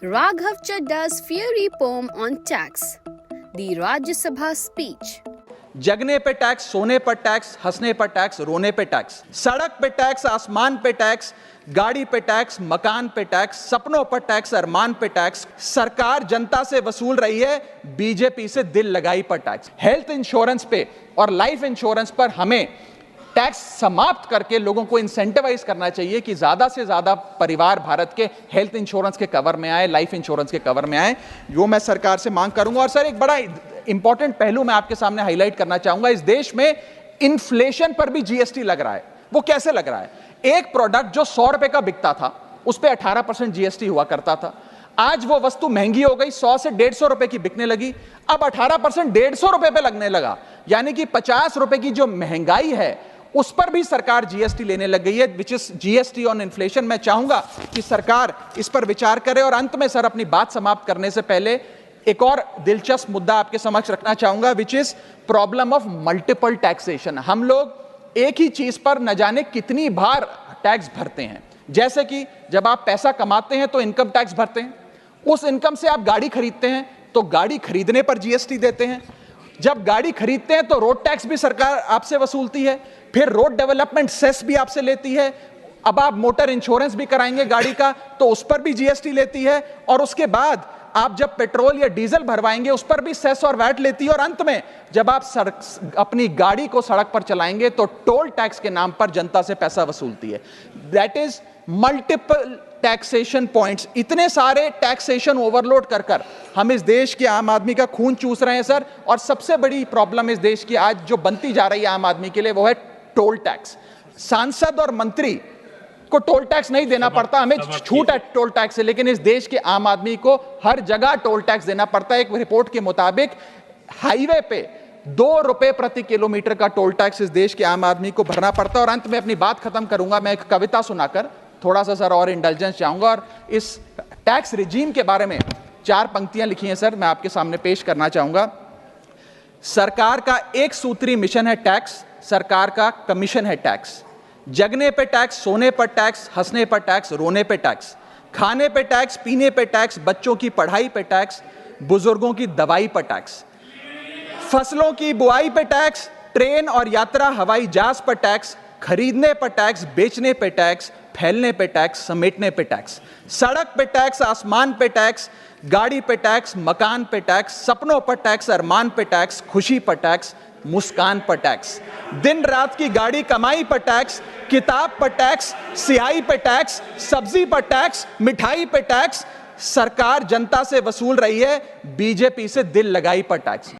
Raghav Chadda's fiery poem on tax. The Rajya Sabha speech. जगने पे tax, सोने पर टैक्स, हंसने पर टैक्स, रोने पे टैक्स, सड़क पे टैक्स, आसमान पे टैक्स, गाड़ी पे टैक्स, मकान पे टैक्स, सपनों पर टैक्स, अरमान पे टैक्स। सरकार जनता से वसूल रही है बीजेपी से दिल लगाई पर टैक्स। हेल्थ इंश्योरेंस पे और लाइफ इंश्योरेंस पर हमें टैक्स समाप्त करके लोगों को इंसेंटिवाइज करना चाहिए कि ज्यादा से ज्यादा परिवार भारत के हेल्थ इंश्योरेंस के कवर में आए, लाइफ इंश्योरेंस के कवर में आए। जो मैं सरकार से मांग करूंगा। और सर, एक बड़ा इंपॉर्टेंट पहलू मैं आपके सामने हाईलाइट करना चाहूंगा। इस देश में इन्फ्लेशन पर भी जीएसटी लग रहा है। वो कैसे लग रहा है? एक प्रोडक्ट जो 100 रुपए का बिकता था उस पर 18% जीएसटी हुआ करता था। आज वो वस्तु महंगी हो गई, 100 से 150 रुपए की बिकने लगी, अब 18% 150 रुपए पे लगने लगा। यानी कि 50 रुपए की जो महंगाई है उस पर भी सरकार जीएसटी लेने लग गई है, which is GST on inflation. मैं चाहूंगा कि सरकार इस पर विचार करे। और अंत में सर, अपनी बात समाप्त करने से पहले एक और दिलचस्प मुद्दा आपके समक्ष रखना चाहूंगा, which is problem of multiple taxation. हम लोग एक ही चीज पर न जाने कितनी बार टैक्स भरते हैं। जैसे कि जब आप पैसा कमाते हैं तो इनकम टैक्स भरते हैं, उस इनकम से आप गाड़ी खरीदते हैं तो गाड़ी खरीदने पर जीएसटी देते हैं, जब गाड़ी खरीदते हैं तो रोड टैक्स भी सरकार आपसे वसूलती है, फिर रोड डेवलपमेंट सेस भी आपसे लेती है, अब आप मोटर इंश्योरेंस भी कराएंगे गाड़ी का तो उस पर भी जीएसटी लेती है, और उसके बाद आप जब पेट्रोल या डीजल भरवाएंगे उस पर भी सेस और वैट लेती है, और अंत में जब आप अपनी गाड़ी को सड़क पर चलाएंगे तो टोल टैक्स के नाम पर जनता से पैसा वसूलती है। That is multiple taxation points. इतने सारे टैक्सेशन ओवरलोड कर कर हम इस देश के आम आदमी का खून चूस रहे हैं सर। और सबसे बड़ी प्रॉब्लम इस देश की आज जो बनती जा रही है आम आदमी के लिए, वो है टोल टैक्स। सांसद और मंत्री को टोल टैक्स नहीं देना पड़ता, हमें छूट है टोल टैक्स से, लेकिन इस देश के आम आदमी को हर जगह टोल टैक्स देना पड़ता है। एक रिपोर्ट के मुताबिक हाईवे पे 2 रुपए प्रति किलोमीटर का टोल टैक्स इस देश के आम आदमी को भरना पड़ता है। और अंत में अपनी बात खत्म करूंगा मैं एक कविता सुनाकर, थोड़ा सा सर और इंडल्जेंस चाहूंगा। और इस टैक्स रिजीम के बारे में 4 पंक्तियां लिखी हैं सर, मैं आपके सामने पेश करना चाहूंगा। सरकार का एक सूत्री मिशन है टैक्स, सरकार का कमीशन है टैक्स। जगने पे टैक्स, सोने पर टैक्स, हंसने पर टैक्स, रोने पे टैक्स, खाने पे टैक्स, पीने पे टैक्स, बच्चों की पढ़ाई पे टैक्स, बुजुर्गों की दवाई पर टैक्स, फसलों की बुआई पे टैक्स, ट्रेन और यात्रा हवाई जहाज पर टैक्स, खरीदने पर टैक्स, बेचने पे टैक्स, फैलने पे टैक्स, समेटने पे टैक्स, सड़क पे टैक्स, आसमान पे टैक्स, गाड़ी पे टैक्स, मकान पे टैक्स, सपनों पर टैक्स, अरमान पे टैक्स, खुशी पर टैक्स, मुस्कान पर टैक्स, दिन रात की गाड़ी कमाई पर टैक्स, किताब पर टैक्स, सियाही पर टैक्स, सब्जी पर टैक्स, मिठाई पर टैक्स। सरकार जनता से वसूल रही है बीजेपी से दिल लगाई पर टैक्स।